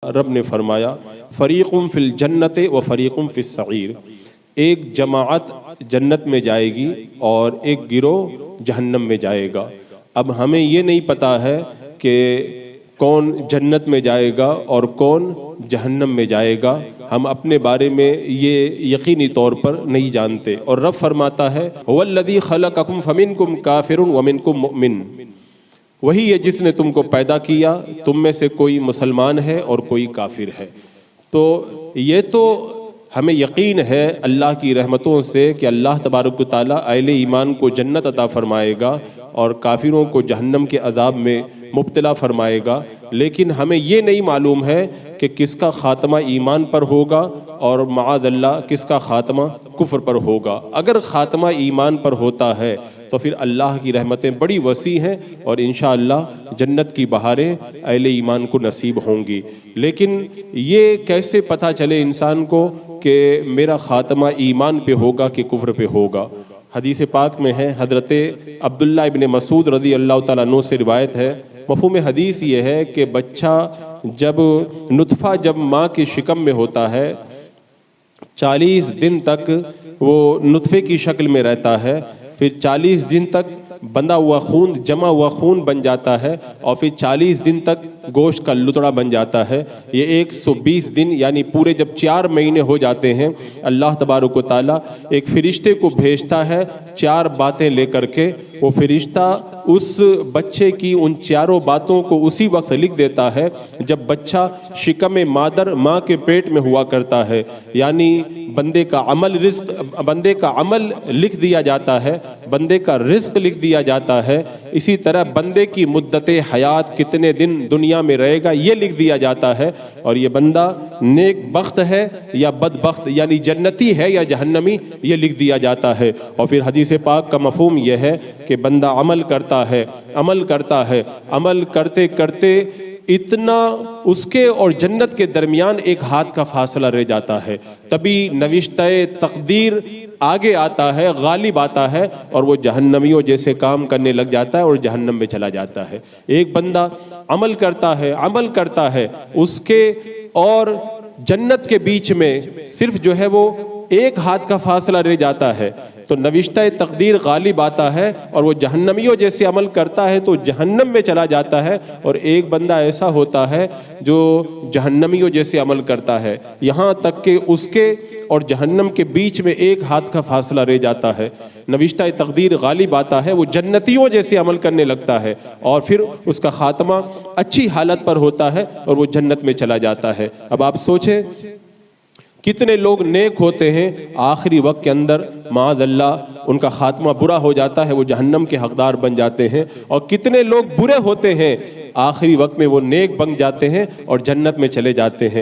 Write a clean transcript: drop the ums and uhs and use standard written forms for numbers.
رب نے فرمایا فریقم فی الجنت و فریقم فی السعیر، ایک جماعت جنت میں جائے گی اور ایک گروہ جہنم میں جائے گا۔ اب ہمیں یہ نہیں پتا ہے کہ کون جنت میں جائے گا اور کون جہنم میں جائے گا، ہم اپنے بارے میں یہ یقینی طور پر نہیں جانتے۔ اور رب فرماتا ہے هو الذی خلقکم فمنکم کافر ومنکم مؤمن، وہی ہے جس نے تم کو پیدا کیا، تم میں سے کوئی مسلمان ہے اور کوئی کافر ہے۔ تو یہ تو ہمیں یقین ہے اللہ کی رحمتوں سے کہ اللہ تبارک و تعالیٰ اہل ایمان کو جنت عطا فرمائے گا اور کافروں کو جہنم کے عذاب میں مبتلا فرمائے گا، لیکن ہمیں یہ نہیں معلوم ہے کہ کس کا خاتمہ ایمان پر ہوگا اور معاذ اللہ کس کا خاتمہ کفر پر ہوگا۔ اگر خاتمہ ایمان پر ہوتا ہے تو پھر اللہ کی رحمتیں بڑی وسیع ہیں اور انشاءاللہ جنت کی بہاریں اہل ایمان کو نصیب ہوں گی۔ لیکن یہ کیسے پتہ چلے انسان کو کہ میرا خاتمہ ایمان پہ ہوگا کہ کفر پہ ہوگا؟ حدیث پاک میں ہے، حضرت عبداللہ ابن مسعود رضی اللہ تعالیٰ عنہ سے روایت ہے، مفہوم حدیث یہ ہے کہ بچہ جب نطفہ جب ماں کے شکم میں ہوتا ہے 40 دن تک وہ نطفے کی شکل میں رہتا ہے، پھر 40 دن تک بندھا ہوا خون جمع ہوا خون بن جاتا ہے اور پھر 40 دن تک گوشت کا لتڑا بن جاتا ہے۔ یہ 120 دن یعنی پورے جب 4 مہینے ہو جاتے ہیں، اللہ تبارک و تعالیٰ ایک فرشتے کو بھیجتا ہے 4 باتیں لے کر کے۔ وہ فرشتہ اس بچے کی ان 4 باتوں کو اسی وقت لکھ دیتا ہے جب بچہ شکم مادر ماں کے پیٹ میں ہوا کرتا ہے، یعنی بندے کا عمل لکھ دیا جاتا ہے، بندے کا رزق لکھ دیا جاتا ہے، اسی طرح بندے کی مدت حیات کتنے دن دنیا میں رہے گا یہ لکھ دیا جاتا ہے، اور یہ بندہ نیک بخت ہے یا بدبخت یعنی جنتی ہے یا جہنمی یہ لکھ دیا جاتا ہے۔ اور پھر حدیث پاک کا مفہوم یہ ہے کہ بندہ عمل کرتا ہے، عمل کرتے کرتے اتنا اس کے اور جنت کے درمیان ایک ہاتھ کا فاصلہ رہ جاتا ہے، تبھی نوشتہ تقدیر آگے آتا ہے، غالب آتا ہے اور وہ جہنمیوں جیسے کام کرنے لگ جاتا ہے اور جہنم میں چلا جاتا ہے۔ ایک بندہ عمل کرتا ہے اس کے اور جنت کے بیچ میں صرف جو ہے وہ ایک ہاتھ کا فاصلہ رہ جاتا ہے، تو نوشتہ تقدیر غالب آتا ہے اور وہ جہنمیوں جیسے عمل کرتا ہے تو جہنم میں چلا جاتا ہے، اور ایک بندہ ایسا ہوتا ہے جو جہنمیوں جیسے عمل کرتا ہے، یہاں تک کہ اس کے اور جہنم کے بیچ میں ایک ہاتھ کا فاصلہ رہ جاتا ہے۔ نوشتہ تقدیر غالب آتا ہے، وہ جنتیوں جیسے عمل کرنے لگتا ہے اور پھر اس کا خاتمہ اچھی حالت پر ہوتا ہے اور وہ جنت میں چلا جاتا ہے۔ اب آپ سوچیں کتنے لوگ نیک ہوتے ہیں، آخری وقت کے اندر معاذ اللہ ان کا خاتمہ برا ہو جاتا ہے، وہ جہنم کے حقدار بن جاتے ہیں، اور کتنے لوگ برے ہوتے ہیں آخری وقت میں وہ نیک بن جاتے ہیں اور جنت میں چلے جاتے ہیں۔